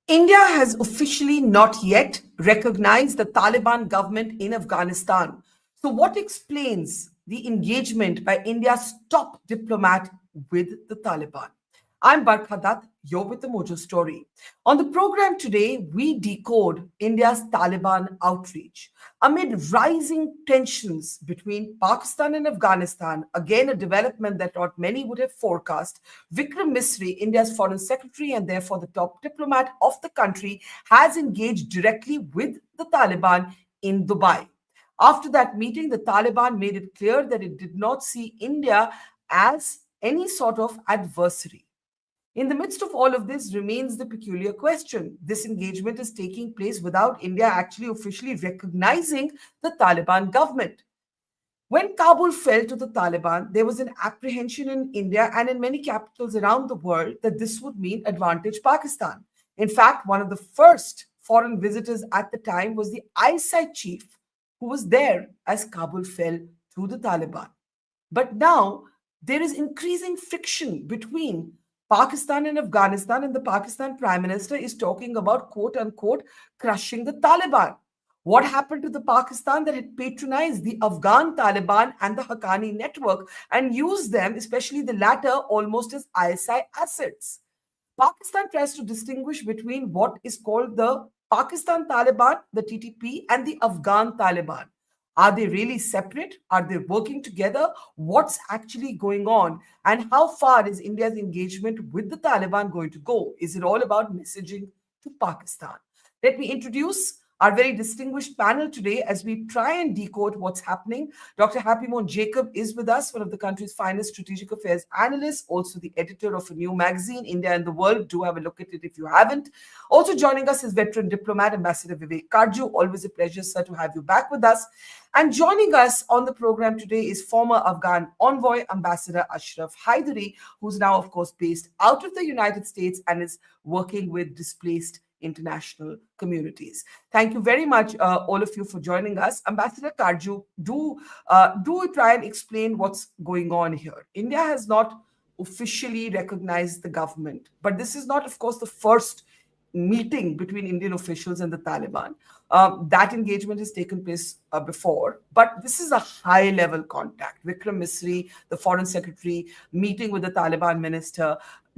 India has officially not yet recognized the Taliban government in Afghanistan. So, what explains the engagement by India's top diplomat with the Taliban? I'm Barkha Dutt, you're with the Mojo Story. On the program today, we decode India's Taliban outreach. Amid rising tensions between Pakistan and Afghanistan, again a development that not many would have forecast, Vikram Misri, India's foreign secretary and therefore the top diplomat of the country, has engaged directly with the Taliban in Dubai. After that meeting, the Taliban made it clear that it did not see India as any sort of adversary. In the midst of all of this remains the peculiar question. This engagement is taking place without India actually officially recognizing the Taliban government. When Kabul fell to the Taliban, there was an apprehension in India and in many capitals around the world that this would mean advantage Pakistan. In fact, one of the first foreign visitors at the time was the ISI chief who was there as Kabul fell to the Taliban. But now there is increasing friction between Pakistan and Afghanistan, and the Pakistan Prime Minister is talking about quote unquote crushing the Taliban. What happened to the Pakistan that had patronized the Afghan Taliban and the Haqqani network and used them, especially the latter, almost as ISI assets? Pakistan tries to distinguish between what is called the Pakistan Taliban, the TTP, and the Afghan Taliban. Are they really separate? Are they working together? What's actually going on? And how far is India's engagement with the Taliban going to go? Is it all about messaging to Pakistan? Let me introduce our very distinguished panel today as we try and decode what's happening. Dr. Happymon Jacob is with us, one of the country's finest strategic affairs analysts, also the editor of a new magazine, India and the World. Do have a look at it if you haven't. Also joining us is veteran diplomat, Ambassador Vivek Katju. Always a pleasure, sir, to have you back with us. And joining us on the program today is former Afghan envoy, Ambassador Ashraf Haidari, who's now, of course, based out of the United States and is working with displaced international communities. Thank you very much, all of you, for joining us. Ambassador Katju, do try and explain what's going on here. India has not officially recognized the government, but this is not, of course, the first meeting between Indian officials and the Taliban. That engagement has taken place before, but this is a high-level contact. Vikram Misri, the foreign secretary, meeting with the Taliban minister.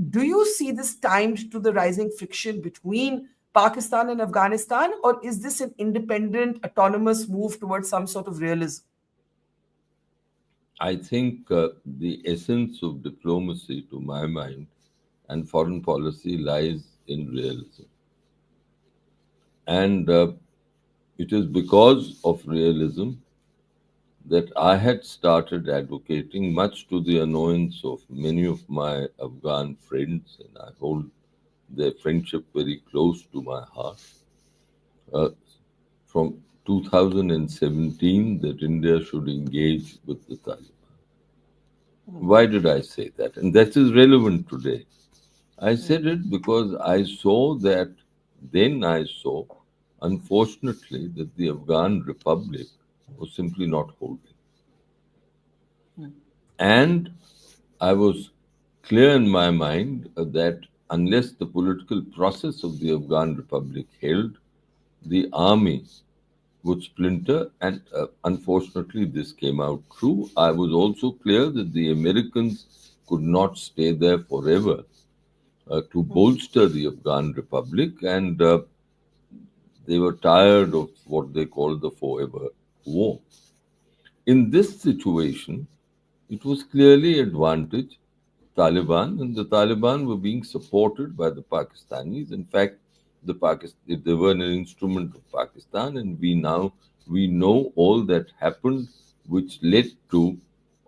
Do you see this timed to the rising friction between Pakistan and Afghanistan, or is this an independent, autonomous move towards some sort of realism? I think the essence of diplomacy, to my mind, and foreign policy lies in realism. And it is because of realism that I had started advocating, much to the annoyance of many of my Afghan friends, and I hold their friendship very close to my heart, from 2017 that India should engage with the Taliban. Why did I say that? And that is relevant today. I said it because I saw, unfortunately, that the Afghan Republic was simply not holding. And I was clear in my mind that unless the political process of the Afghan Republic held, the army would splinter, and unfortunately this came out true. I was also clear that the Americans could not stay there forever to bolster the Afghan Republic, and they were tired of what they called the forever war. In this situation, it was clearly advantage Taliban, and the Taliban were being supported by the Pakistanis. In fact, they were an instrument of Pakistan, and we know all that happened, which led to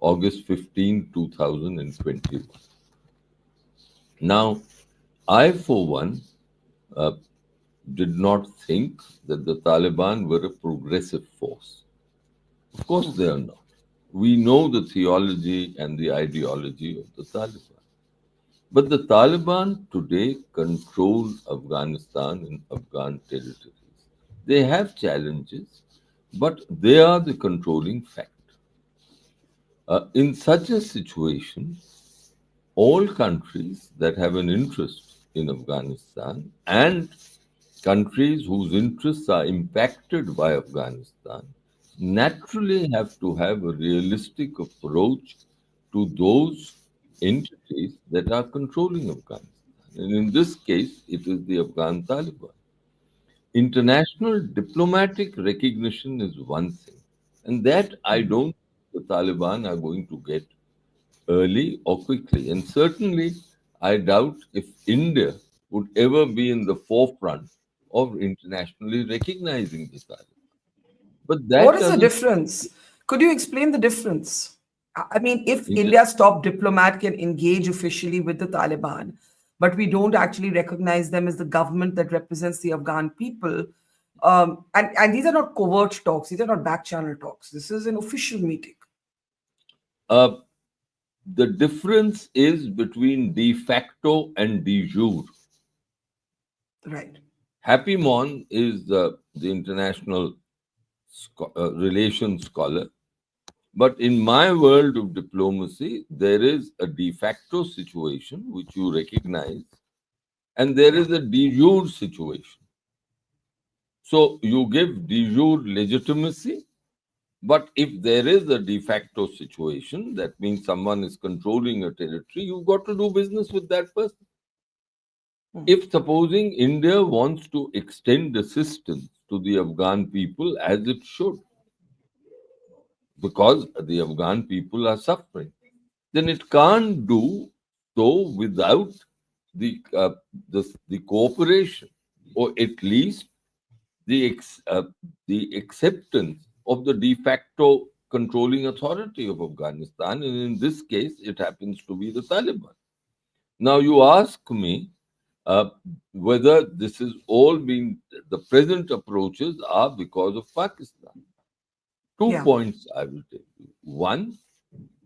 August 15, 2021. Now, I, for one, did not think that the Taliban were a progressive force. Of course, they are not. We know the theology and the ideology of the Taliban. But the Taliban today control Afghanistan and Afghan territories. They have challenges, but they are the controlling factor. In such a situation, all countries that have an interest in Afghanistan and countries whose interests are impacted by Afghanistan naturally have to have a realistic approach to those entities that are controlling Afghanistan. And in this case, it is the Afghan Taliban. International diplomatic recognition is one thing, and that I don't think the Taliban are going to get early or quickly. And certainly, I doubt if India would ever be in the forefront of internationally recognizing the Taliban. But What that is the doesn't. difference? Could you explain the difference? I mean, if India, India's top diplomat can engage officially with the Taliban, but we don't actually recognize them as the government that represents the Afghan people, and these are not covert talks, these are not back channel talks. This is an official meeting. uh, the difference is between de facto and de jure. Right. Happymon is the international relations scholar. But in my world of diplomacy, there is a de facto situation which you recognize, and there Yeah. is a de jure situation. So you give de jure legitimacy, but if there is a de facto situation, that means someone is controlling a territory, you've got to do business with that person. If supposing India wants to extend assistance to the Afghan people as it should, because the Afghan people are suffering, then it can't do so without the the cooperation, or at least the acceptance of the de facto controlling authority of Afghanistan, and in this case, it happens to be the Taliban. Now, you ask me uh, whether this is all being the present approaches are because of Pakistan. Two Yeah. points I will tell you. One,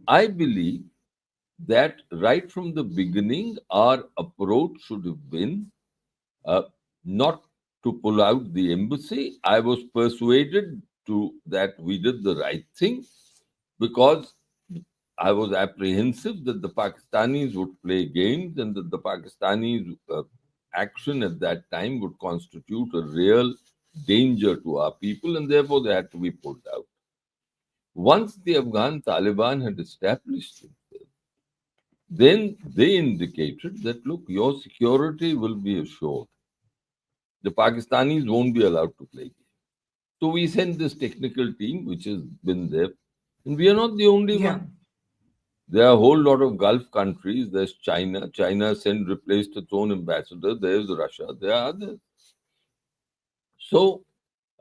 I believe that right from the beginning, our approach should have been uh, not to pull out the embassy. I was persuaded to that we did the right thing because I was apprehensive that the Pakistanis would play games and that the Pakistanis' action at that time would constitute a real danger to our people, and therefore they had to be pulled out. Once the Afghan Taliban had established it, then they indicated that, look, your security will be assured. The Pakistanis won't be allowed to play games. So we sent this technical team, which has been there. And we are not the only Yeah. one. There are a whole lot of Gulf countries. There's China. China sent replaced its own ambassador. There's Russia. There are others. So,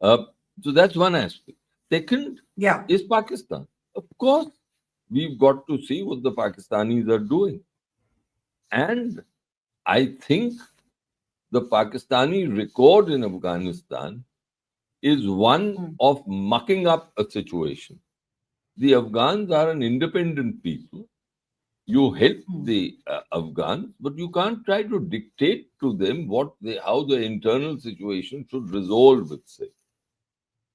uh, so that's one aspect. Second Yeah. is Pakistan. Of course, we've got to see what the Pakistanis are doing. And I think the Pakistani record in Afghanistan is one of mucking up a situation. The Afghans are an independent people. You help the Afghans, but you can't try to dictate to them how the internal situation should resolve itself.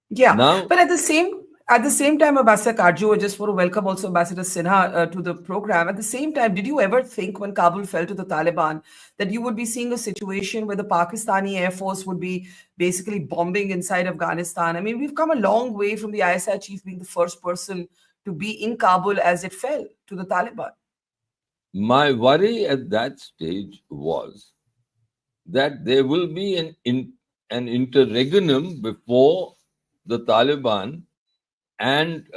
Yeah, Now, but at the same time, Ambassador Katju, I just want to welcome also Ambassador Sinha to the program. At the same time, did you ever think when Kabul fell to the Taliban that you would be seeing a situation where the Pakistani Air Force would be basically bombing inside Afghanistan? I mean, we've come a long way from the ISI chief being the first person to be in Kabul as it fell to the Taliban. my worry at that stage was that there will be an interregnum before the Taliban and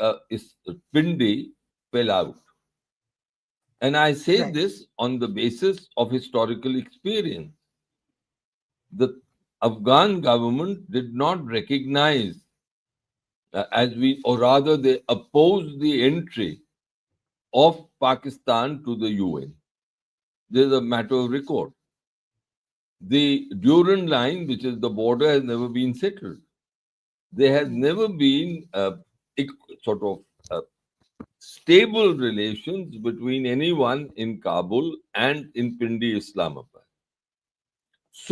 Pindi fell out. And I say Right. this on the basis of historical experience. The Afghan government did not recognize, or rather, they opposed the entry of Pakistan to the UN. There's a matter of record. The Durand line, which is the border, has never been settled. There has never been sort of uh, stable relations between anyone in Kabul and in Pindi, Islamabad.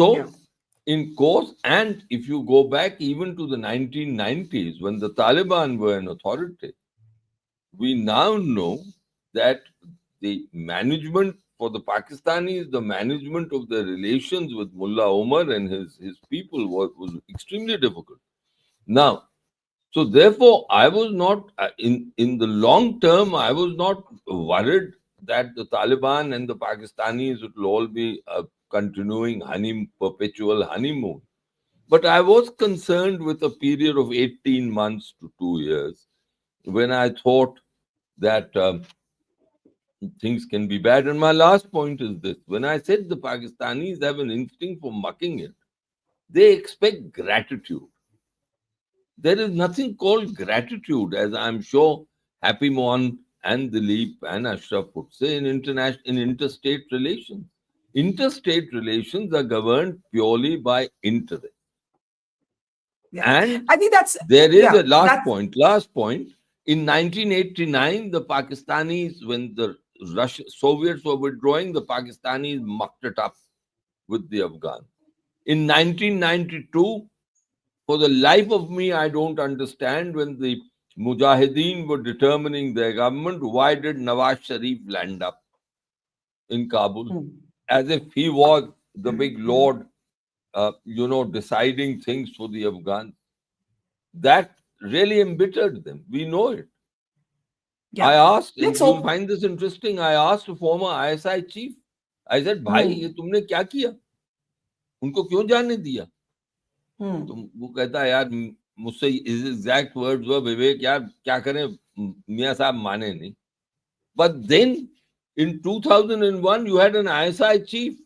Yeah. So, in course, and if you go back even to the 1990s when the Taliban were in authority, we now know that the management for the Pakistanis, the management of the relations with Mullah Omar and his people was extremely difficult. Now, so therefore, I was not in the long term. I was not worried that the Taliban and the Pakistanis would all be continuing perpetual honeymoon. But I was concerned with a period of 18 months to 2 years when I thought that things can be bad. And my last point is this: when I said the Pakistanis have an instinct for mucking it, they expect gratitude. There is nothing called gratitude, as I'm sure Happymon and Dilip and Ashraf would say in interstate relations. Interstate relations are governed purely by interest. Yeah. And I think that's, there is yeah, a last that's, point. Last point. In 1989, the Pakistanis, when the Soviets were withdrawing, the Pakistanis mucked it up with the Afghans. In 1992, for the life of me, I don't understand when the Mujahideen were determining their government, why did Nawaz Sharif land up in Kabul? As if he was the big lord, deciding things for the Afghans. That really embittered them. We know it. yeah. I asked, and Let's you'll hope. find this interesting, I asked a former ISI chief, I said, भाई ये तुमने क्या किया? उनको क्यों जाने दिया? तो वो कहता है यार मुझसे his exact words were, विवेक यार क्या करें, मियां साहब माने नहीं. But then in 2001 you had an ISI chief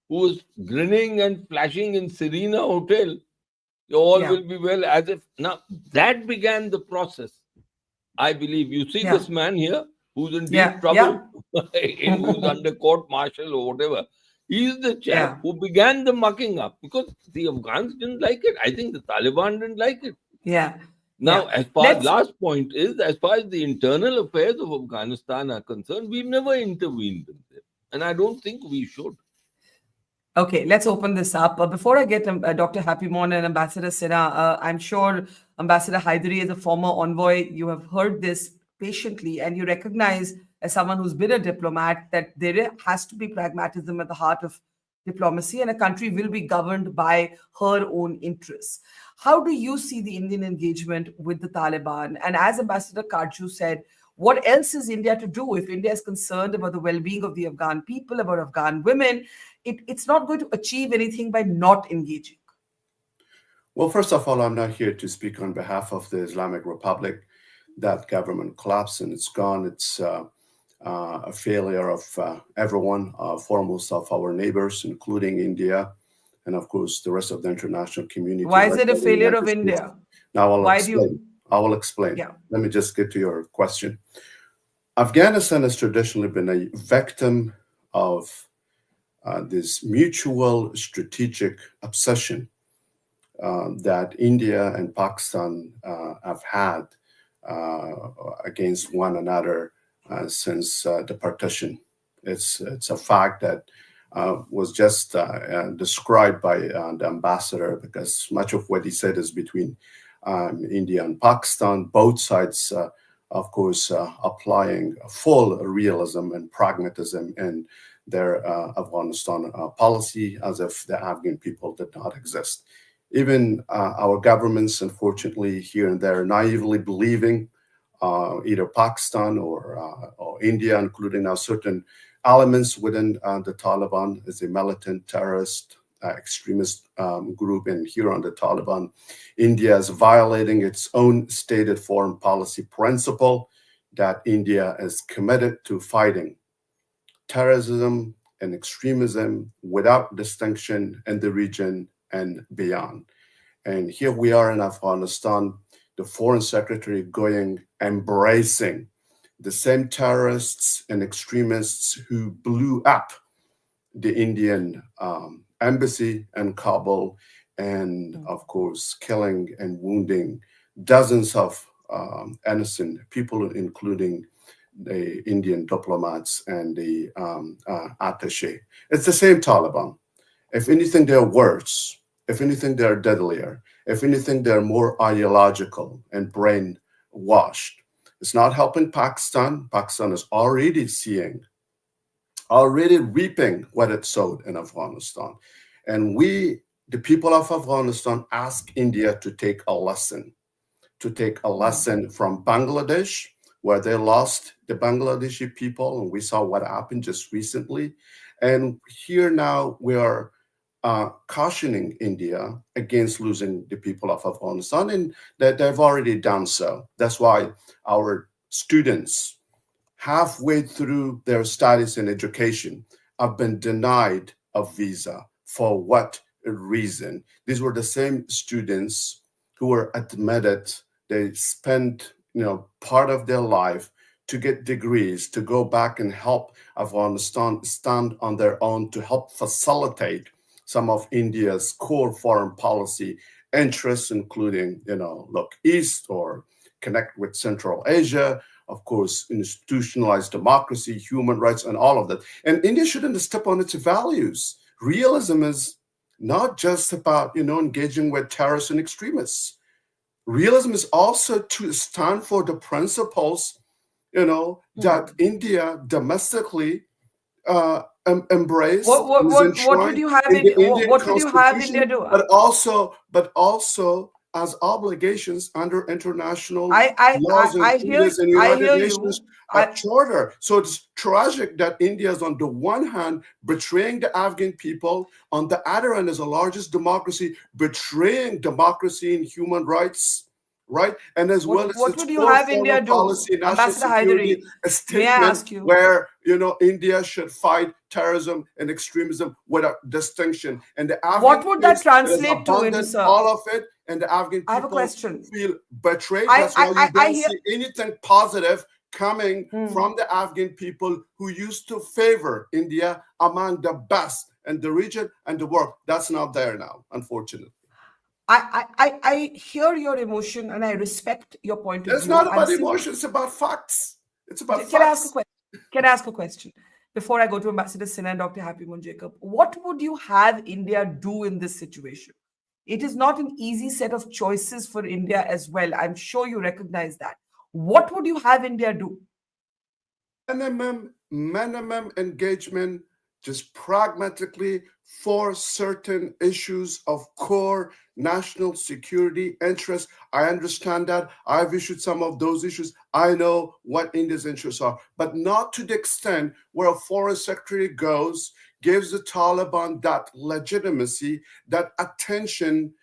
who was grinning and flashing in Serena Hotel. All Yeah. will be well, as if now that began the process. I believe you see this man here who's in deep trouble, who's under court martial or whatever. He's the chap who began the mucking up because the Afghans didn't like it. I think the Taliban didn't like it. Yeah. Now, as far as last point is, as far as the internal affairs of Afghanistan are concerned, we've never intervened in them. And I don't think we should. Okay, let's open this up. Before I get Dr. Happymon and Ambassador Sinha, I'm sure Ambassador Haidari, as a former envoy, you have heard this patiently and you recognize, as someone who's been a diplomat, that there has to be pragmatism at the heart of diplomacy and a country will be governed by her own interests. How do you see the Indian engagement with the Taliban? And as Ambassador Katju said, what else is India to do if India is concerned about the well-being of the Afghan people, about Afghan women? It's not going to achieve anything by not engaging. Well, first of all, I'm not here to speak on behalf of the Islamic Republic. That government collapsed and it's gone. It's a failure of everyone, foremost of our neighbors, including India, and of course the rest of the international community. Why is it a failure of India? Now I will explain. Yeah. Let me just get to your question. Afghanistan has traditionally been a victim of this mutual strategic obsession that India and Pakistan have had against one another since the partition. It's a fact that was just described by the ambassador, because much of what he said is between India and Pakistan, both sides, of course, applying full realism and pragmatism in their Afghanistan policy, as if the Afghan people did not exist. Even our governments, unfortunately, here and there, naively believing either Pakistan or India, including now certain elements within the Taliban, is a militant terrorist extremist group, and here on the Taliban, India is violating its own stated foreign policy principle that India is committed to fighting terrorism and extremism without distinction in the region and beyond. And here we are in Afghanistan, the foreign secretary embracing the same terrorists and extremists who blew up the Indian embassy in Kabul, and of course killing and wounding dozens of innocent people, including the Indian diplomats and the attaché. It's the same Taliban. If anything, they're worse. If anything, they're deadlier. If anything, they're more ideological and brainwashed. It's not helping Pakistan. Pakistan is already already reaping what it sowed in Afghanistan. And we, the people of Afghanistan, ask India to take a lesson from Bangladesh, where they lost the Bangladeshi people, and we saw what happened just recently. And here now we are cautioning India against losing the people of Afghanistan, and that they've already done so. That's why our students, halfway through their studies and education, have been denied a visa. For what reason? These were the same students who were admitted. They spent, part of their life to get degrees, to go back and help Afghanistan stand on their own, to help facilitate some of India's core foreign policy interests, including, look east or connect with Central Asia, of course, institutionalized democracy, human rights, and all of that. And India shouldn't step on its values. Realism is not just about, engaging with terrorists and extremists. Realism is also to stand for the principles, that India domestically embrace. What would you have India do? But also as obligations under international laws and treaties and United Nations Charter. So it's tragic that India is on the one hand betraying the Afghan people, on the other hand as the largest democracy betraying democracy and human rights. Right, and as well as what would you have India do? Policy, Ambassador Haidari, a statement where India should fight terrorism and extremism without distinction. And the Afghan what would that translate to? All of it, and the Afghan people I have a question. Feel betrayed. That's why you don't see anything positive coming from the Afghan people who used to favor India among the best in the region and the world. That's not there now, unfortunately. I hear your emotion and I respect your point of view. It's not about emotion, it's about facts. It's about facts. Can I ask a question? Before I go to Ambassador Sinha and Dr. Happymon Jacob, what would you have India do in this situation? It is not an easy set of choices for India as well. I'm sure you recognize that. What would you have India do? Minimum engagement, just pragmatically for certain issues of core national security interests. I understand that. I've issued some of those issues. I know what India's interests are, but not to the extent where a foreign secretary goes, gives the Taliban that legitimacy, that attention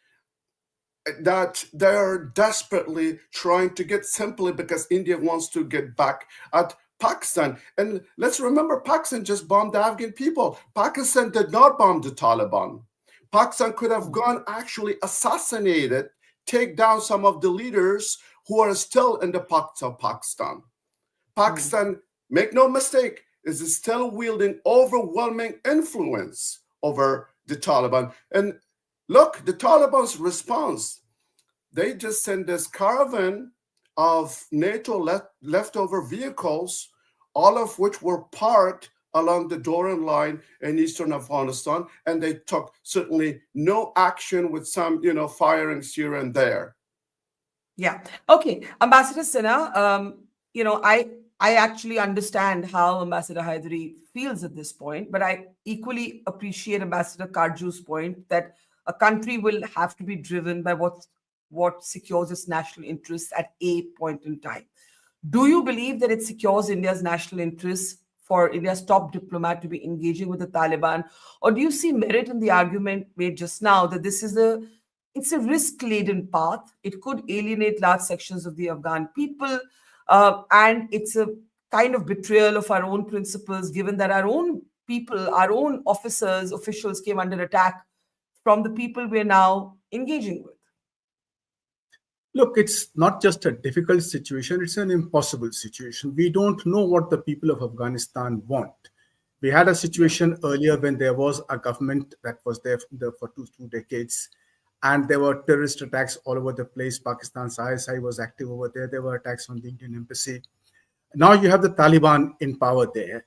that they're desperately trying to get simply because India wants to get back at Pakistan. And let's remember, Pakistan just bombed the Afghan people. Pakistan did not bomb the Taliban. Pakistan could have gone actually assassinated, take down some of the leaders who are still in the pockets of Pakistan. Pakistan, make no mistake, is still wielding overwhelming influence over the Taliban. And look, the Taliban's response, they just sent this caravan of NATO leftover vehicles, all of which were parked along the Doran line in eastern Afghanistan, and they took certainly no action with some, firings here and there. Yeah. Okay. Ambassador Sinha, I actually understand how Ambassador Haidari feels at this point, but I equally appreciate Ambassador Katju's point that a country will have to be driven by what secures its national interests at a point in time. Do you believe that it secures India's national interests for India's top diplomat to be engaging with the Taliban? Or do you see merit in the argument made just now that it's a risk-laden path? It could alienate large sections of the Afghan people, and it's a kind of betrayal of our own principles, given that our own people, our own officials came under attack from the people we're now engaging with? Look, it's not just a difficult situation, it's an impossible situation. We don't know what the people of Afghanistan want. We had a situation earlier when there was a government that was there for two decades, and there were terrorist attacks all over the place. Pakistan's ISI was active over there. There were attacks on the Indian embassy. Now you have the Taliban in power there.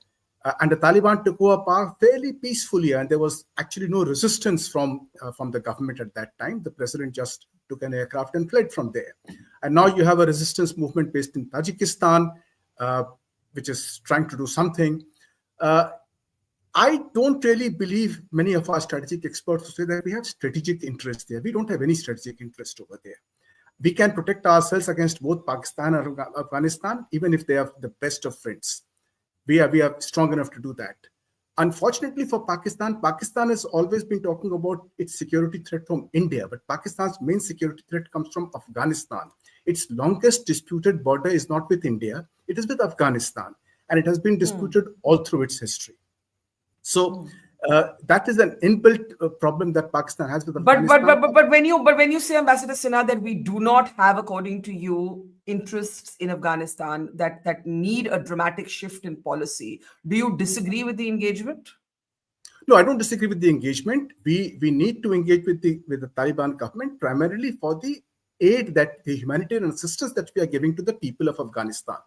And the Taliban took over power fairly peacefully, and there was actually no resistance from the government at that time. The president just took an aircraft and fled from there. And now you have a resistance movement based in Tajikistan, which is trying to do something. I don't really believe many of our strategic experts who say that we have strategic interest there. We don't have any strategic interest over there. We can protect ourselves against both Pakistan and Afghanistan, even if they are the best of friends. We are strong enough to do that. Unfortunately for Pakistan, Pakistan has always been talking about its security threat from India, but Pakistan's main security threat comes from Afghanistan. Its longest disputed border is not with India, it is with Afghanistan, and it has been disputed all through its history. So that is an inbuilt problem that Pakistan has with Afghanistan. But when you say, Ambassador Sinha, that we do not have, according to you, interests in Afghanistan that need a dramatic shift in policy, do you disagree with the engagement? No, I don't disagree with the engagement. We need to engage with the Taliban government primarily for the aid, that the humanitarian assistance that we are giving to the people of Afghanistan.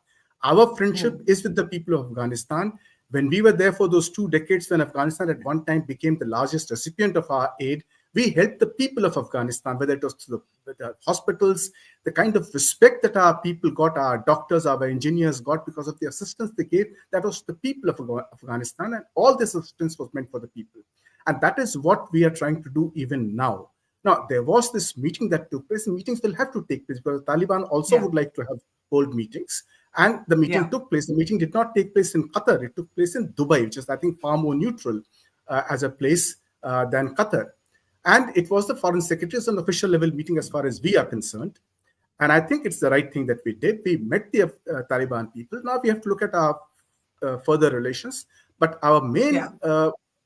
Our friendship is with the people of Afghanistan. When we were there for those 2 decades, when Afghanistan at one time became the largest recipient of our aid, we helped the people of Afghanistan, whether it was to the hospitals, the kind of respect that our people got, our doctors, our engineers got because of the assistance they gave, that was the people of Afghanistan, and all this assistance was meant for the people. And that is what we are trying to do even now. Now, there was this meeting that took place, and meetings will have to take place because the Taliban also would like to hold meetings. And the meeting took place. The meeting did not take place in Qatar. It took place in Dubai, which is, I think, far more neutral as a place than Qatar. And it was the foreign secretaries an official level meeting as far as we are concerned. And I think it's the right thing that we did. We met the Taliban people. Now we have to look at our further relations. But our main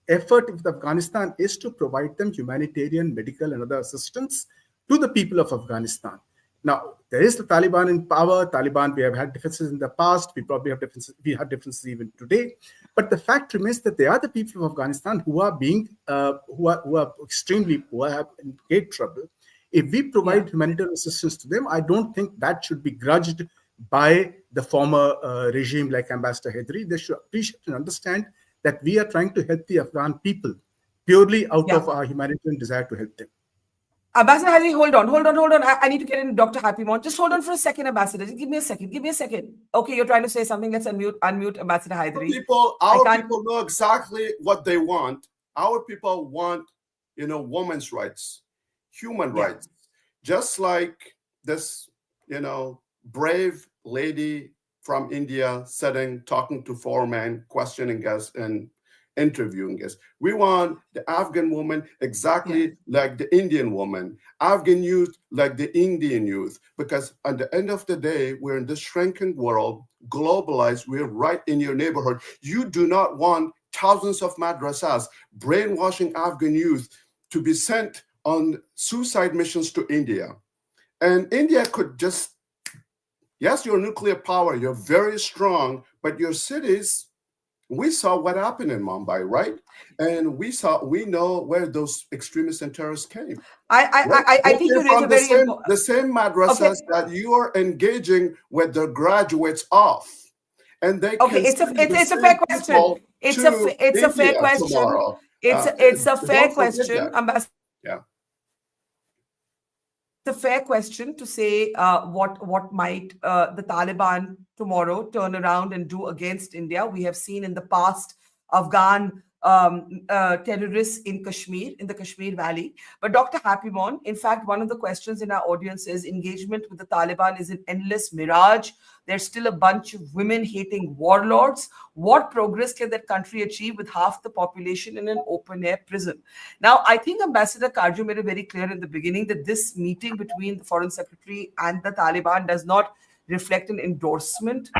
effort with Afghanistan is to provide them humanitarian, medical, and other assistance to the people of Afghanistan. Now, there is the Taliban in power. Taliban, we have had differences in the past. We probably have differences. We have differences even today. But the fact remains that they are the people of Afghanistan who are being, who are extremely poor, have in great trouble. If we provide humanitarian assistance to them, I don't think that should be grudged by the former regime like Ambassador Haidari. They should appreciate and understand that we are trying to help the Afghan people purely out of our humanitarian desire to help them. Ambassador Haidari, hold on. I need to get in Dr. Happymon. Just hold on for a second, Ambassador. Just give me a second. Okay, you're trying to say something. Let's unmute Ambassador Haidari. Our people know exactly what they want. Our people want, women's rights, human rights. Just like this, brave lady from India sitting, talking to 4 men, questioning us and interviewing us. We want the Afghan woman exactly like the Indian woman, Afghan youth like the Indian youth, because at the end of the day, we're in this shrinking world, globalized, we're right in your neighborhood. You do not want thousands of madrasas brainwashing Afghan youth to be sent on suicide missions to India. And India could just, yes, you're a nuclear power, you're very strong, but your cities, we saw what happened in Mumbai, right? And we know where those extremists and terrorists came. I think you raised a very important... The same madrasas that you are engaging with the graduates of. And they it's a fair question. It's a fair question. Tomorrow. It's a fair question, Ambassador. It's a fair question to say what might the Taliban tomorrow turn around and do against India. We have seen in the past Afghan terrorists in Kashmir, in the Kashmir Valley. But Dr. Happymon, in fact, one of the questions in our audience is engagement with the Taliban is an endless mirage. There's still a bunch of women-hating warlords. What progress can that country achieve with half the population in an open-air prison? Now, I think Ambassador Katju made it very clear in the beginning that this meeting between the Foreign Secretary and the Taliban does not reflect an endorsement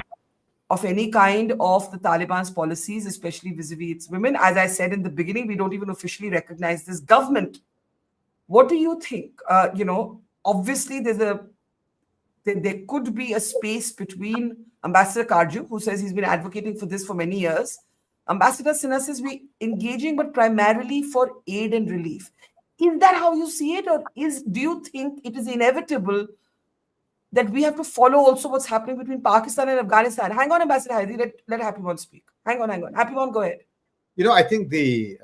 of any kind of the Taliban's policies, especially vis-a-vis its women. As I said in the beginning, we don't even officially recognize this government. What do you think? Obviously, there could be a space between Ambassador Katju, who says he's been advocating for this for many years. Ambassador Sinha says we're engaging, but primarily for aid and relief. Is that how you see it? Or do you think it is inevitable that we have to follow also what's happening between Pakistan and Afghanistan? Hang on, Ambassador Haidari, let Happymon speak. Hang on. Happymon, go ahead. I think the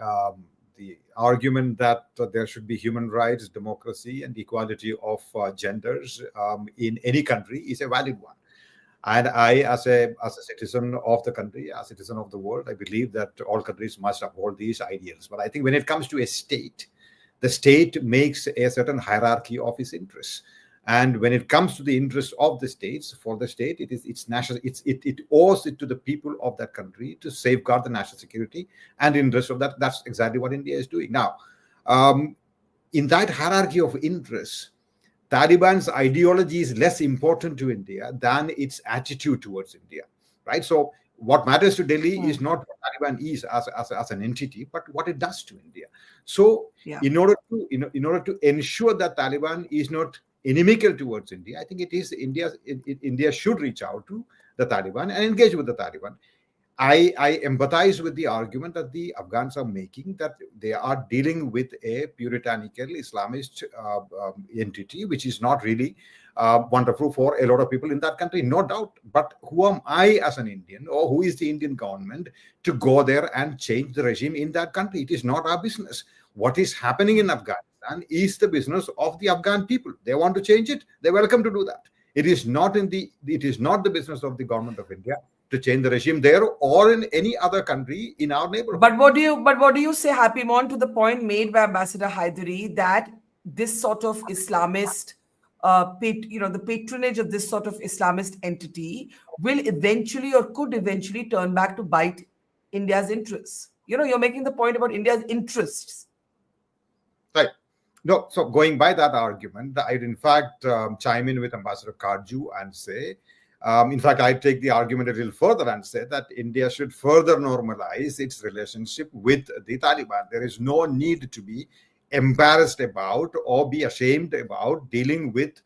the argument that there should be human rights, democracy, and equality of genders in any country is a valid one. And I, as a citizen of the country, as a citizen of the world, I believe that all countries must uphold these ideals. But I think when it comes to a state, the state makes a certain hierarchy of its interests. And when it comes to the interests of the states, for the state, it's national. It owes it to the people of that country to safeguard the national security and interest of that. That's exactly what India is doing now. In that hierarchy of interests, Taliban's ideology is less important to India than its attitude towards India, right? So what matters to Delhi is not what Taliban is as an entity, but what it does to India. So in order to ensure that Taliban is not inimical towards India, I think it is India should reach out to the Taliban and engage with the Taliban. I empathize with the argument that the Afghans are making, that they are dealing with a puritanical Islamist entity, which is not really wonderful for a lot of people in that country, no doubt. But who am I as an Indian, or who is the Indian government to go there and change the regime in that country? It is not our business. What is happening in Afghanistan is the business of the Afghan people. They want to change it, they're welcome to do that. It is not the business of the government of India to change the regime there or in any other country in our neighborhood. But what do you say, Happymon, to the point made by Ambassador Haidari that this sort of Islamist, the patronage of this sort of Islamist entity will eventually or could eventually turn back to bite India's interests? You're making the point about India's interests. Right. No, so going by that argument, I'd in fact chime in with Ambassador Katju and say, in fact, I take the argument a little further and say that India should further normalize its relationship with the Taliban. There is no need to be embarrassed about or be ashamed about dealing with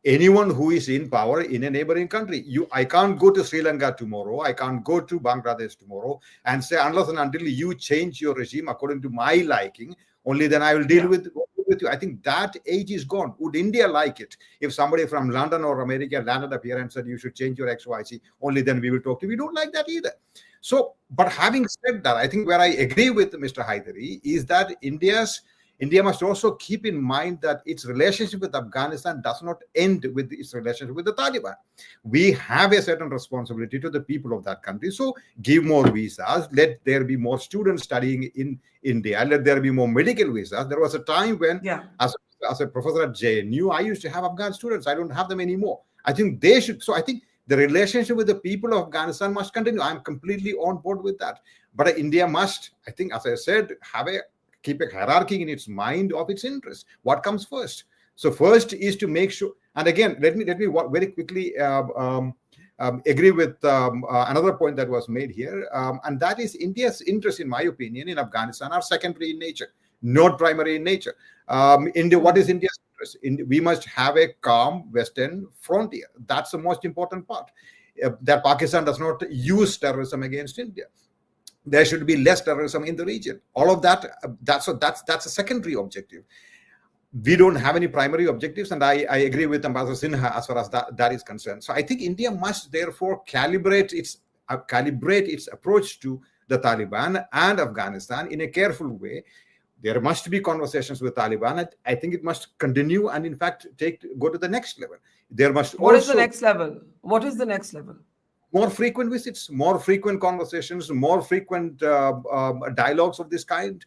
anyone who is in power in a neighboring country. I can't go to Sri Lanka tomorrow. I can't go to Bangladesh tomorrow and say, unless and until you change your regime according to my liking, only then I will deal with you. I think that age is gone. Would India like it if somebody from London or America landed up here and said, you should change your XYZ, only then we will talk to you? We don't like that either. So, but having said that, I think where I agree with Mr. Haidari is that India must also keep in mind that its relationship with Afghanistan does not end with its relationship with the Taliban. We have a certain responsibility to the people of that country. So give more visas, let there be more students studying in India, let there be more medical visas. There was a time when, as a professor at JNU, I used to have Afghan students. I don't have them anymore. I think they should. So I think the relationship with the people of Afghanistan must continue. I'm completely on board with that. But India must, I think, as I said, keep a hierarchy in its mind of its interests. What comes first? So first is to make sure, and again, let me very quickly agree with another point that was made here, and that is India's interest, in my opinion, in Afghanistan are secondary in nature, not primary in nature. What is India's interest? We must have a calm Western frontier. That's the most important part. That Pakistan does not use terrorism against India. There should be less terrorism in the region. All of that, that's a secondary objective. We don't have any primary objectives, and I agree with Ambassador Sinha as far as that is concerned. So I think India must therefore calibrate its approach to the Taliban and Afghanistan in a careful way. There must be conversations with Taliban. I think it must continue and in fact go to the next level. There must What is the next level? What is the next level? More frequent visits, more frequent conversations, more frequent dialogues of this kind.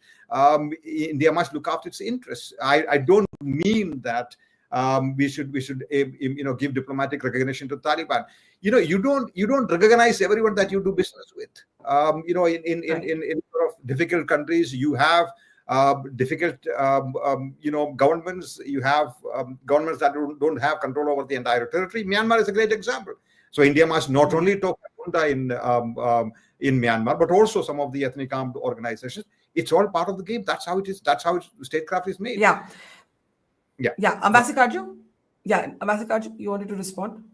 India must look after its interests. I don't mean that we should give diplomatic recognition to Taliban. You don't recognize everyone that you do business with. In sort of difficult countries, you have difficult governments. You have governments that don't have control over the entire territory. Myanmar is a great example. So India must not only talk in Myanmar, but also some of the ethnic armed organizations. It's all part of the game. That's how it is. That's how statecraft is made. Yeah. Ambassador Katju? Ambassador Katju, you wanted to respond?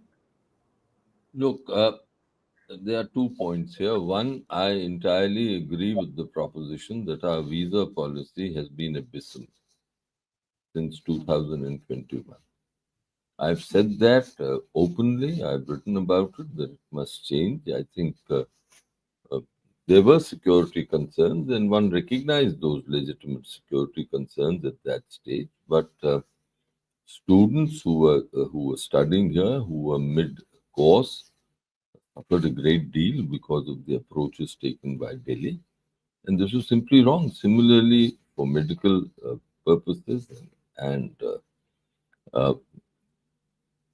Look, there are 2 points here. One, I entirely agree with the proposition that our visa policy has been abyssal since 2021. I've said that openly. I've written about it, that it must change. I think there were security concerns, and one recognized those legitimate security concerns at that stage. But students who were studying here, who were mid-course, suffered a great deal because of the approaches taken by Delhi, and this was simply wrong. Similarly, for medical purposes, and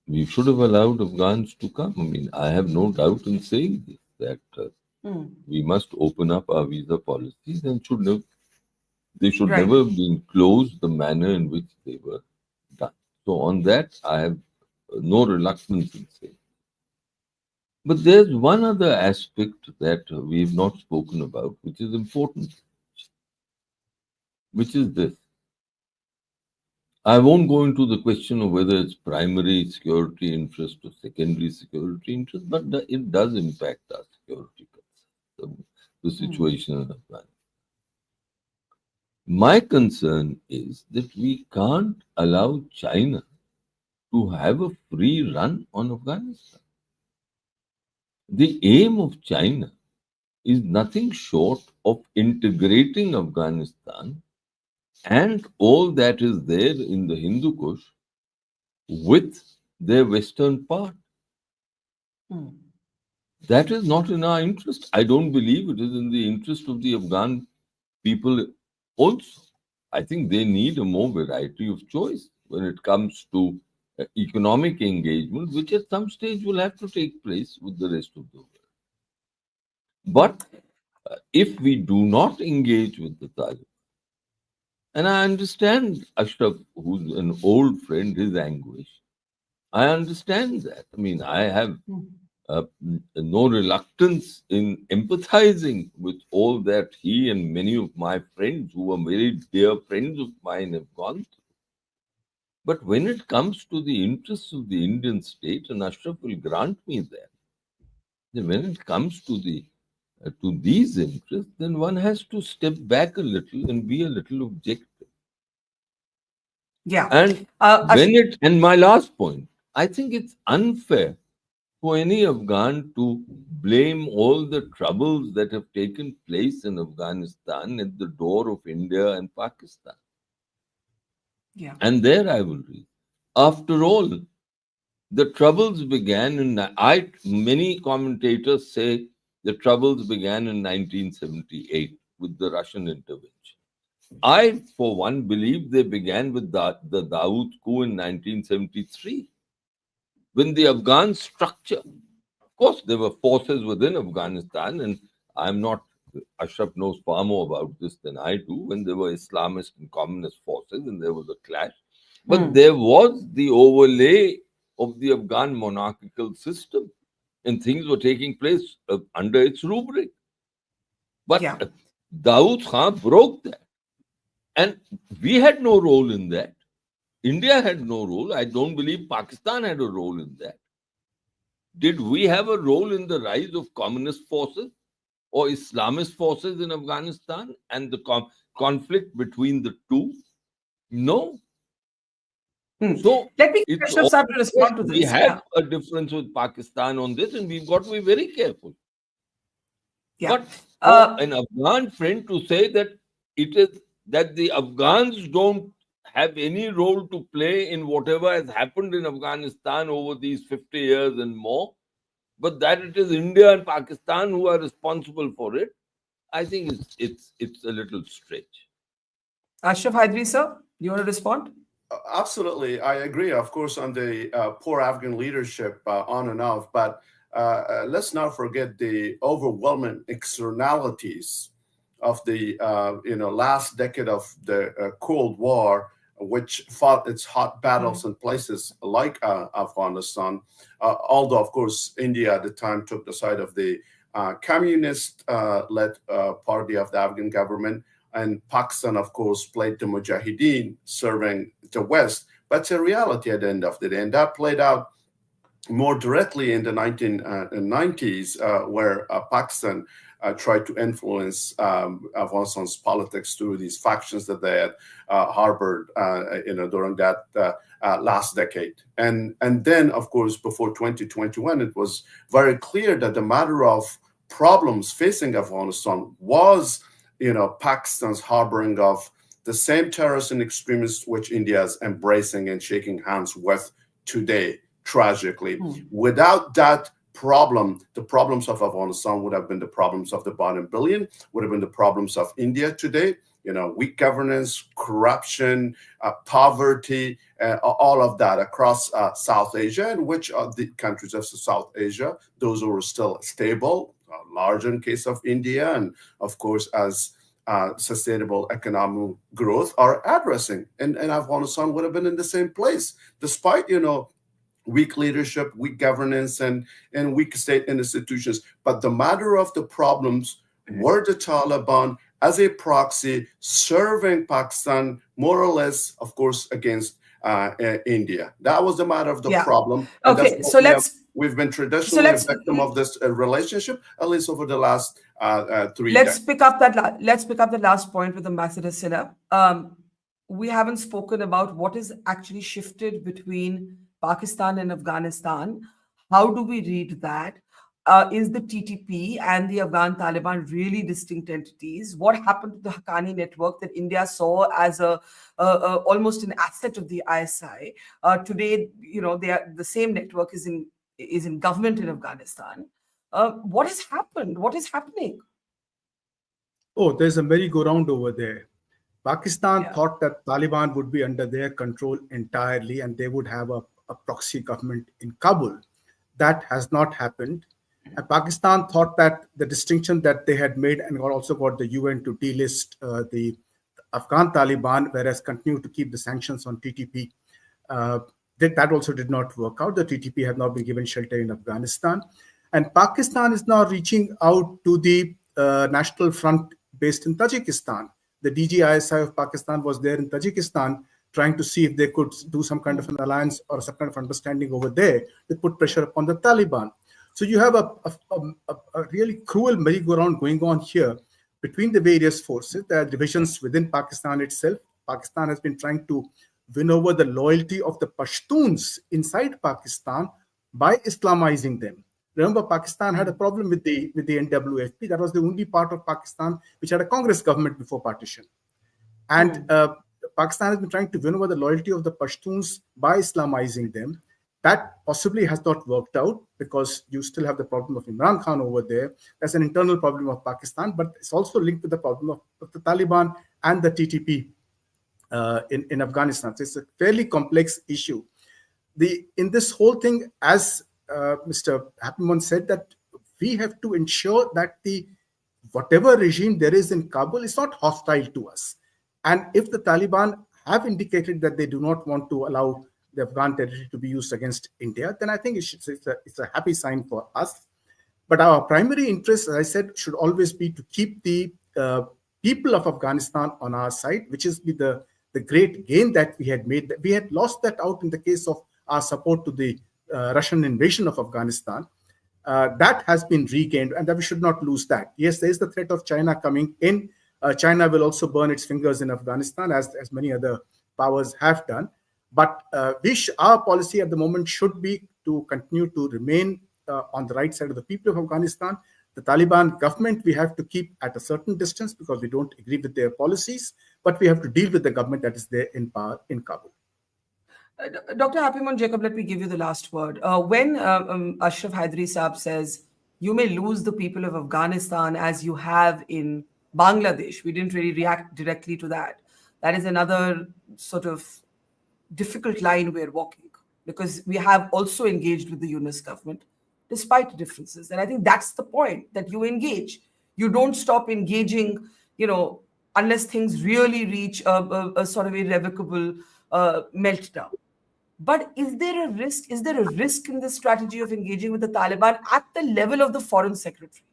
we should have allowed Afghans to come. I mean, I have no doubt in saying this, that we must open up our visa policies and they should Right. never have been closed the manner in which they were done. So on that, I have no reluctance in saying. But there's one other aspect that we've not spoken about, which is important, which is this. I won't go into the question of whether it's primary security interest or secondary security interest, but it does impact our security concerns, the situation in Afghanistan. My concern is that we can't allow China to have a free run on Afghanistan. The aim of China is nothing short of integrating Afghanistan and all that is there in the Hindu Kush with their western part. That is not in our interest. I don't believe it is in the interest of the Afghan people also. I think they need a more variety of choice when it comes to economic engagement, which at some stage will have to take place with the rest of the world. But if we do not engage with the Taliban, and I understand Ashraf, who's an old friend, his anguish. I understand that. I mean, I have no reluctance in empathizing with all that he and many of my friends who are very dear friends of mine have gone through. But when it comes to the interests of the Indian state, and Ashraf will grant me that, when it comes to these interests, then one has to step back a little and be a little objective. Yeah. And and my last point, I think it's unfair for any Afghan to blame all the troubles that have taken place in Afghanistan at the door of India and Pakistan. Yeah. And there I will read. After all, the troubles began many commentators say the troubles began in 1978 with the Russian intervention. I, for one, believe they began with the Dawood coup in 1973. When the Afghan structure, of course, there were forces within Afghanistan, and Ashraf knows far more about this than I do, when there were Islamist and communist forces and there was a clash. But there was the overlay of the Afghan monarchical system, and things were taking place under its rubric. But Dawood Khan broke that. And we had no role in that. India had no role. I don't believe Pakistan had a role in that. Did we have a role in the rise of communist forces or Islamist forces in Afghanistan and the conflict between the two? No. So let me get Ashraf to respond to this. We have a difference with Pakistan on this, and we've got to be very careful. Yeah. But for an Afghan friend to say that it is that the Afghans don't have any role to play in whatever has happened in Afghanistan over these 50 years and more, but that it is India and Pakistan who are responsible for it, I think it's a little stretch. Ashraf Haidari, sir, you want to respond? Absolutely, I agree. Of course, on the poor Afghan leadership, on and off, but let's not forget the overwhelming externalities of the last decade of the Cold War, which fought its hot battles in places like Afghanistan. Although, of course, India at the time took the side of the communist-led party of the Afghan government, and Pakistan, of course, played the Mujahideen, serving the West. But it's a reality at the end of the day, and that played out more directly in the 1990s, where Pakistan tried to influence Afghanistan's politics through these factions that they had harbored, during that last decade. And then, of course, before 2021, it was very clear that the matter of problems facing Afghanistan was, Pakistan's harboring of the same terrorists and extremists which India is embracing and shaking hands with today, tragically. Without that problem, the problems of Afghanistan would have been the problems of the bottom billion, would have been the problems of India today. Weak governance, corruption, poverty, all of that across South Asia, and which are the countries of South Asia, those who are still stable, large in case of India, and of course, as sustainable economic growth are addressing. And Afghanistan would have been in the same place, despite, weak leadership, weak governance, and weak state institutions. But the matter of the problems were the Taliban as a proxy serving Pakistan, more or less, of course, against India. That was the matter of the problem. And Okay, so we've been traditionally a victim of this relationship, at least over the last 3 Let's decades. pick up the last point with Ambassador Sinha. We haven't spoken about what is actually shifted between Pakistan and Afghanistan. How do we read that? Is the TTP and the Afghan Taliban really distinct entities? What happened to the Haqqani network that India saw as almost an asset of the ISI? Today, the same network is in government in Afghanistan. What has happened? What is happening? Oh, there's a merry-go-round over there. Pakistan thought that Taliban would be under their control entirely and they would have a proxy government in Kabul. That has not happened. And Pakistan thought that the distinction that they had made and also got the UN to delist the Afghan Taliban, whereas continued to keep the sanctions on TTP, that also did not work out. The TTP have now been given shelter in Afghanistan. And Pakistan is now reaching out to the National Front based in Tajikistan. The DGISI of Pakistan was there in Tajikistan trying to see if they could do some kind of an alliance or some kind of understanding over there to put pressure upon the Taliban. So you have a really cruel merry-go-round going on here between the various forces. There are divisions within Pakistan itself. Pakistan has been trying to win over the loyalty of the Pashtuns inside Pakistan by Islamizing them. Remember, Pakistan had a problem with the NWFP. That was the only part of Pakistan which had a Congress government before partition. And Pakistan has been trying to win over the loyalty of the Pashtuns by Islamizing them. That possibly has not worked out because you still have the problem of Imran Khan over there. That's an internal problem of Pakistan, but it's also linked with the problem of the Taliban and the TTP in Afghanistan. So it's a fairly complex issue. In this whole thing, as Mr. Happymon said, that we have to ensure that whatever regime there is in Kabul is not hostile to us. And if the Taliban have indicated that they do not want to allow the Afghan territory to be used against India, then I think it's a happy sign for us. But our primary interest, as I said, should always be to keep the people of Afghanistan on our side, which is the great gain that we had made. We had lost that out in the case of our support to the Russian invasion of Afghanistan. That has been regained, and that we should not lose that. Yes, there is the threat of China coming in. China will also burn its fingers in Afghanistan, as many other powers have done. But our policy at the moment should be to continue to remain on the right side of the people of Afghanistan. The Taliban government, we have to keep at a certain distance because we don't agree with their policies, but we have to deal with the government that is there in power in Kabul. Dr. Happymon Jacob, let me give you the last word. When Ashraf Haidari Saab says, you may lose the people of Afghanistan as you have in Bangladesh, we didn't really react directly to that. That is another sort of difficult line we're walking because we have also engaged with the Yunus government despite differences. And I think that's the point, that you engage. You don't stop engaging, unless things really reach a sort of irrevocable meltdown. But is there a risk? Is there a risk in the strategy of engaging with the Taliban at the level of the foreign secretary?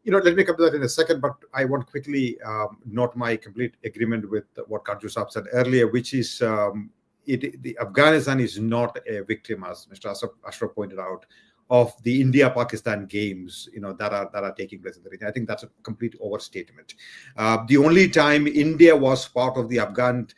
Let me come to that in a second, but I want quickly note my complete agreement with what Katju Saab said earlier, which is the Afghanistan is not a victim, as Mr. Ashraf pointed out, of the India-Pakistan games, that are taking place in the region. I think that's a complete overstatement. The only time India was part of the Afghan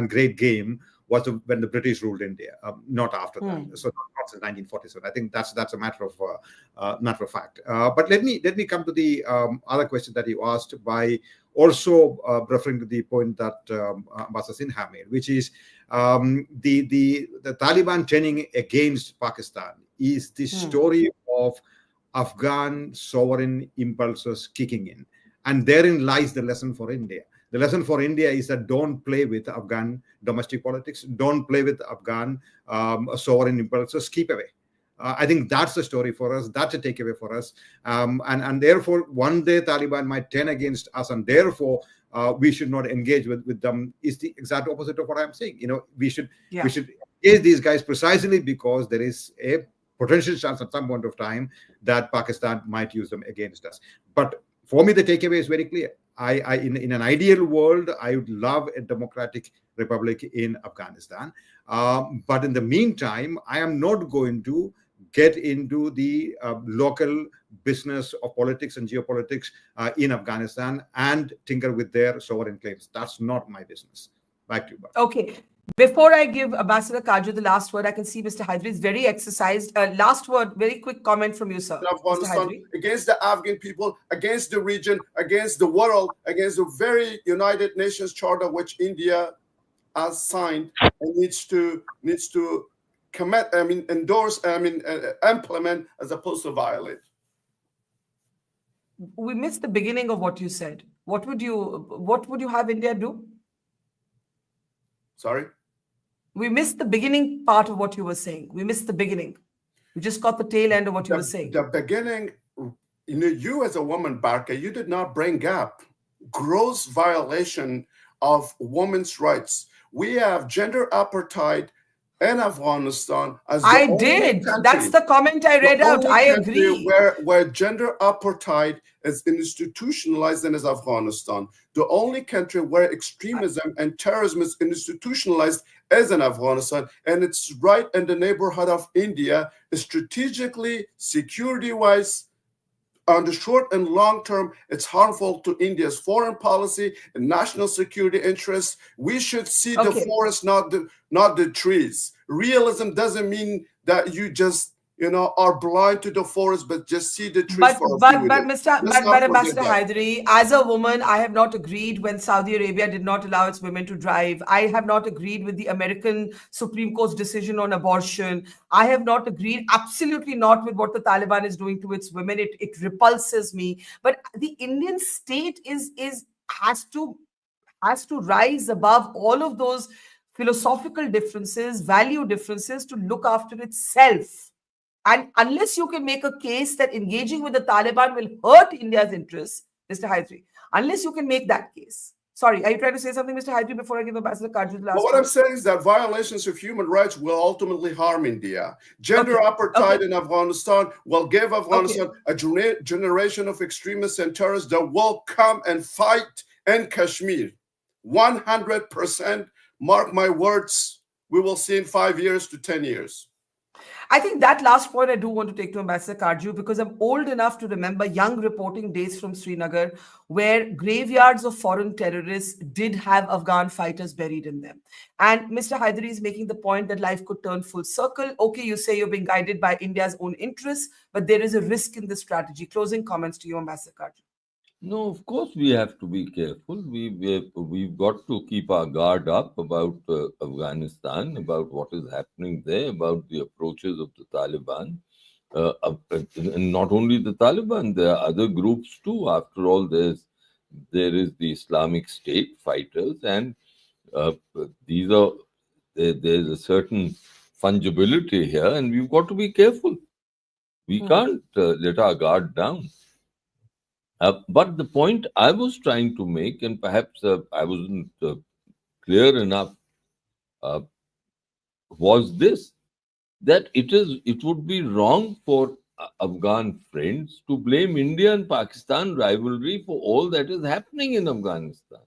great game was when the British ruled India, not after that. So not since 1947. I think that's a matter of fact. But let me come to the other question that you asked by also referring to the point that Ambassador Sinha made, which is the Taliban turning against Pakistan is the story of Afghan sovereign impulses kicking in. And therein lies the lesson for India. The lesson for India is that don't play with Afghan domestic politics. Don't play with Afghan sovereign impulses. Keep away. I think that's the story for us. That's a takeaway for us. And therefore, one day Taliban might turn against us, and therefore we should not engage with them. Is the exact opposite of what I'm saying. We should engage these guys precisely because there is a potential chance at some point of time that Pakistan might use them against us. But for me, the takeaway is very clear. In an ideal world, I would love a democratic republic in Afghanistan. But in the meantime, I am not going to get into the local business of politics and geopolitics in Afghanistan and tinker with their sovereign claims. That's not my business. Back to you, Barkha. Okay. Before I give Ambassador Katju the last word, I can see Mr. Haidari is very exercised. Last word, very quick comment from you, sir. Afghanistan, against the Afghan people, against the region, against the world, against the very United Nations Charter which India has signed and needs to commit, endorse, implement as opposed to violate. We missed the beginning of what you said. What would you have India do? Sorry? We missed the beginning part of what you were saying. We missed the beginning. We just got the tail end of what you were saying. The beginning, you as a woman, Barkha, you did not bring up gross violation of women's rights. We have gender apartheid in Afghanistan. I did. That's the comment I read out. I agree. Where gender apartheid is institutionalized in is Afghanistan. The only country where extremism and terrorism is institutionalized is in Afghanistan. And it's right in the neighborhood of India, strategically, security-wise, on the short and long term, it's harmful to India's foreign policy and national security interests. We should see the forest, not the trees. Realism doesn't mean that you just are blind to the forest, but just see the trees. But Ambassador Haidari, as a woman, I have not agreed when Saudi Arabia did not allow its women to drive. I have not agreed with the American Supreme Court's decision on abortion. I have not agreed, absolutely not, with what the Taliban is doing to its women. It repulses me. But the Indian state has to rise above all of those philosophical differences, value differences, to look after itself. And unless you can make a case that engaging with the Taliban will hurt India's interests, Mr. Haidari, unless you can make that case. Sorry, are you trying to say something, Mr. Haidari, before I give Ambassador Katju the last what I'm saying is that violations of human rights will ultimately harm India. Gender apartheid in Afghanistan will give Afghanistan a generation of extremists and terrorists that will come and fight in Kashmir. 100%, mark my words, we will see in 5 years to 10 years. I think that last point I do want to take to Ambassador Katju, because I'm old enough to remember young reporting days from Srinagar where graveyards of foreign terrorists did have Afghan fighters buried in them. And Mr. Haidari is making the point that life could turn full circle. Okay, you say you're being guided by India's own interests, but there is a risk in this strategy. Closing comments to you, Ambassador Katju. No, of course we have to be careful. We've got to keep our guard up about Afghanistan, about what is happening there, about the approaches of the Taliban. And not only the Taliban, there are other groups too. After all, there is the Islamic State fighters, and there's a certain fungibility here, and we've got to be careful. We can't let our guard down. But the point I was trying to make, and perhaps I wasn't clear enough, was this: that it would be wrong for Afghan friends to blame India and Pakistan rivalry for all that is happening in Afghanistan.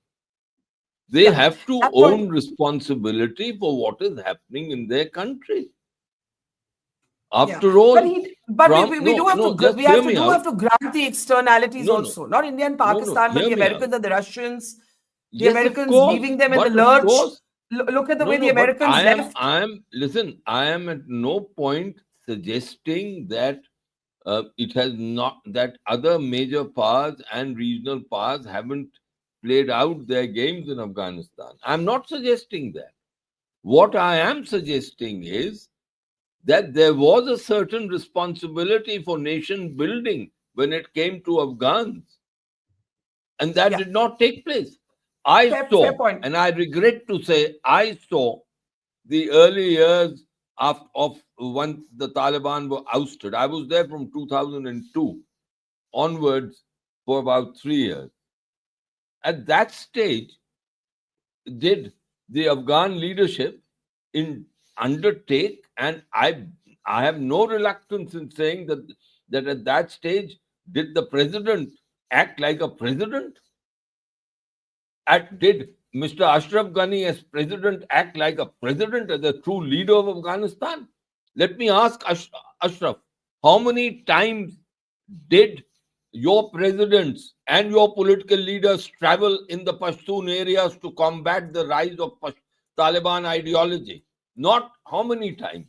They have to own responsibility for what is happening in their country. After all, we have to grant the externalities also. Not India and Pakistan, but the Americans and the Russians. The Americans leaving them in the lurch. Look at the way the Americans left. I am at no point suggesting that it has not, that other major powers and regional powers haven't played out their games in Afghanistan. I'm not suggesting that. What I am suggesting is that there was a certain responsibility for nation building when it came to Afghans, and that did not take place. I Fair saw, point. and I regret to say, I saw the early years of once the Taliban were ousted. I was there from 2002 onwards for about 3 years. At that stage, did the Afghan leadership undertake, and I have no reluctance in saying that at that stage, did the president act like a president? Did Mr. Ashraf Ghani as president act like a president, as a true leader of Afghanistan? Let me ask Ashraf, how many times did your presidents and your political leaders travel in the Pashtun areas to combat the rise of Taliban ideology? Not how many times.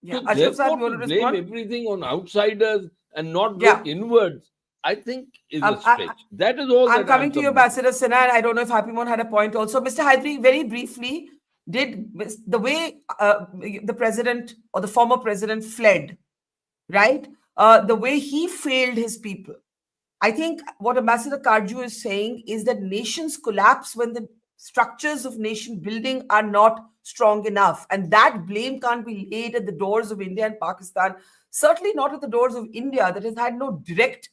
Yeah, So Ashraf Saab, therefore, you to want to blame respond? everything on outsiders and not Yeah. look inwards, I think is a I- stretch. That is all I'm that coming I'm to you, submitting. Ambassador Sinha, and I don't know if Happymon had a point also. Mr. Haidari, very briefly, did the way the president or the former president fled, right? The way he failed his people. I think what Ambassador Katju is saying is that nations collapse when the structures of nation building are not strong enough. And that blame can't be laid at the doors of India and Pakistan, certainly not at the doors of India, that has had no direct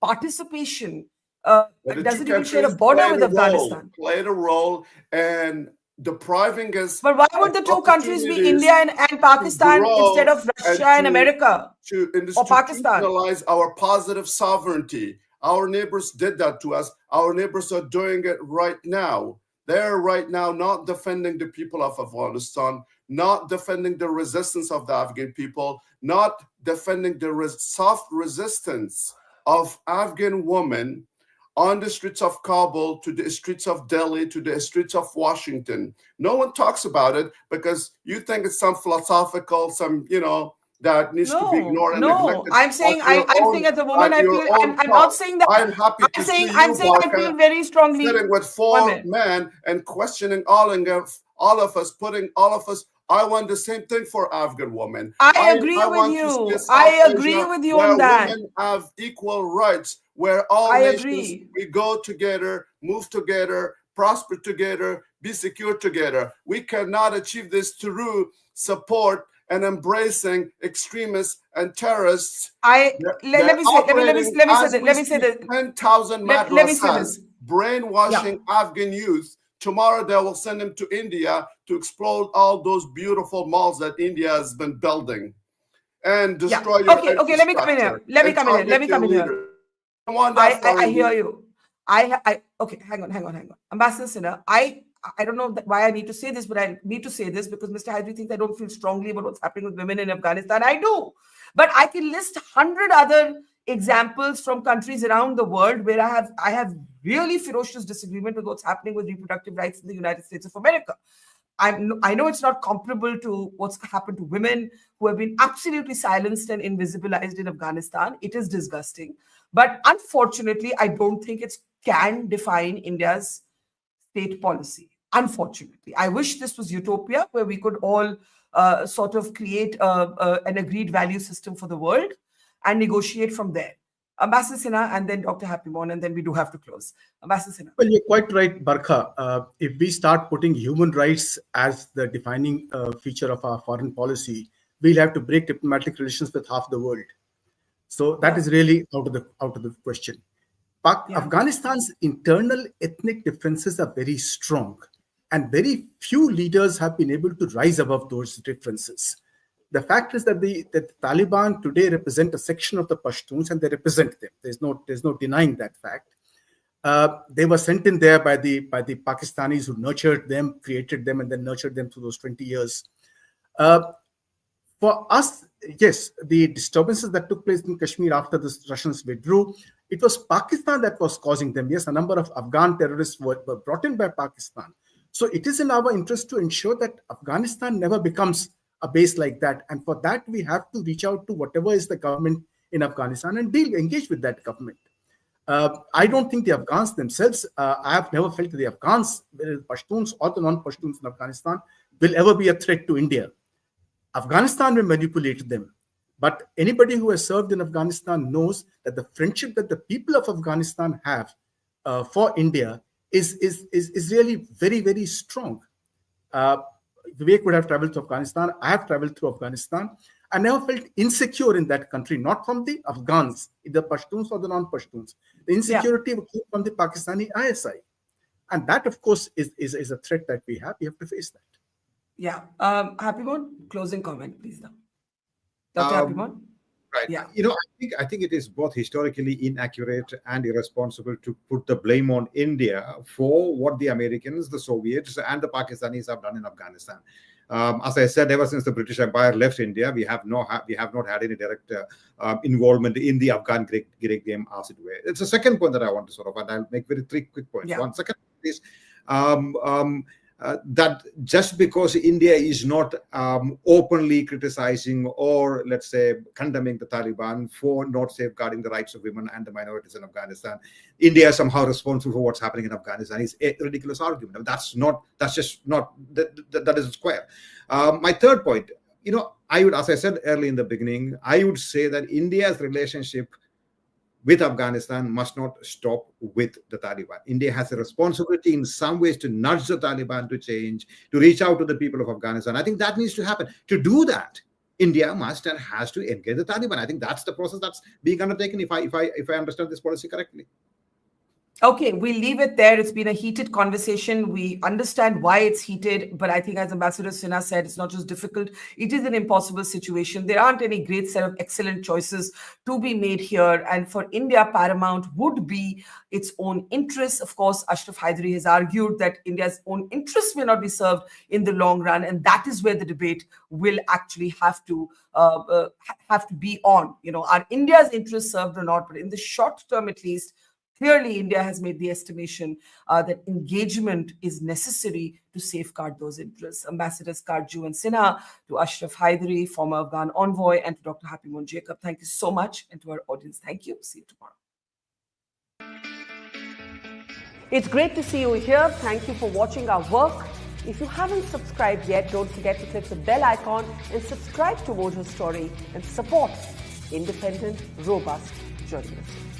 participation. But the two Doesn't even share a countries border with Afghanistan. played a role in depriving us But why would of the two countries be opportunities India and Pakistan grow instead of Russia and to America or Pakistan? institutionalize our positive sovereignty. Our neighbors did that to us. Our neighbors are doing it right now. They're right now not defending the people of Afghanistan, not defending the resistance of the Afghan people, not defending the soft resistance of Afghan women on the streets of Kabul, to the streets of Delhi, to the streets of Washington. No one talks about it because you think it's some philosophical, that needs to be ignored and neglected. I'm saying I'm saying as a woman, I feel I'm not saying that. I'm happy to see I'm you, saying I feel Barkha, very strongly sitting with 4 men and questioning all of us, putting all of us. I want the same thing for Afghan women. I agree with want to you. see a South I agree Asia with you where on that. women have equal rights, where all I nations, agree. we go together, move together, prosper together, be secure together. We cannot achieve this through support and embracing extremists and terrorists. Let me say this. 10,000 Let me say madrasas this. brainwashing Afghan youth. Tomorrow they will send them to India to explode all those beautiful malls that India has been building and destroy your Okay, let me come in here. Let me come in here. I hear you. Okay, hang on. Ambassador Sinha, I don't know why I need to say this, but I need to say this because Mr. Haidari thinks I don't feel strongly about what's happening with women in Afghanistan. I do. But I can list 100 other examples from countries around the world where I have really ferocious disagreement with what's happening with reproductive rights in the United States of America. I know it's not comparable to what's happened to women who have been absolutely silenced and invisibilized in Afghanistan. It is disgusting. But unfortunately, I don't think it can define India's state policy. Unfortunately, I wish this was utopia where we could all sort of create an agreed value system for the world and negotiate from there. Ambassador Sinha and then Dr. Happymon, and then we do have to close. Ambassador Sinha. Well, you're quite right, Barkha. If we start putting human rights as the defining feature of our foreign policy, we'll have to break diplomatic relations with half the world. So that is really out of the question. Afghanistan's internal ethnic differences are very strong, and very few leaders have been able to rise above those differences. The fact is that the Taliban today represent a section of the Pashtuns, and they represent them. There's no denying that fact. They were sent in there by the Pakistanis who nurtured them, created them, and then nurtured them through those 20 years. For us, yes, the disturbances that took place in Kashmir after the Russians withdrew, it was Pakistan that was causing them. Yes, a number of Afghan terrorists were brought in by Pakistan. So it is in our interest to ensure that Afghanistan never becomes a base like that. And for that, we have to reach out to whatever is the government in Afghanistan and engage with that government. I don't think the Afghans themselves, I have never felt that the Afghans, whether the Pashtuns or the non-Pashtuns in Afghanistan, will ever be a threat to India. Afghanistan will manipulate them. But anybody who has served in Afghanistan knows that the friendship that the people of Afghanistan have for India is really very, very strong. Vivek would have traveled to Afghanistan. I have traveled through Afghanistan. I never felt insecure in that country, not from the Afghans, either Pashtuns or the non-Pashtuns. The insecurity came from the Pakistani ISI. And that, of course, is a threat that we have. We have to face that. Yeah. Happymon, closing comment, please. Now. Dr. Happymon? Right. Yeah. I think it is both historically inaccurate and irresponsible to put the blame on India for what the Americans, the Soviets, and the Pakistanis have done in Afghanistan. As I said, ever since the British Empire left India, we have not had any direct involvement in the Afghan Great Game, as it were. It's the second point that I want to sort of, and I'll make three quick points. Yeah. One second is that just because India is not openly criticizing or, let's say, condemning the Taliban for not safeguarding the rights of women and the minorities in Afghanistan, India is somehow responsible for what's happening in Afghanistan is a ridiculous argument. That isn't square. My third point, I would, as I said early in the beginning, I would say that India's relationship with Afghanistan must not stop with the Taliban. India has a responsibility in some ways to nudge the Taliban to change, to reach out to the people of Afghanistan. I think that needs to happen. To do that, India must and has to engage the Taliban. I think that's the process that's being undertaken, if I understand this policy correctly. Okay, we'll leave it there. It's been a heated conversation. We understand why it's heated, but I think, as Ambassador Sinha said, it's not just difficult, it is an impossible situation. There aren't any great set of excellent choices to be made here. And for India, paramount would be its own interests. Of course, Ashraf Haidari has argued that India's own interests may not be served in the long run. And that is where the debate will actually have to be on. Are India's interests served or not? But in the short term, at least, clearly, India has made the estimation that engagement is necessary to safeguard those interests. Ambassadors Katju and Sinha, to Ashraf Haidari, former Afghan envoy, and to Dr. Happymon Jacob, thank you so much. And to our audience, thank you. See you tomorrow. It's great to see you here. Thank you for watching our work. If you haven't subscribed yet, don't forget to click the bell icon and subscribe to Mojo Story and support independent, robust journalism.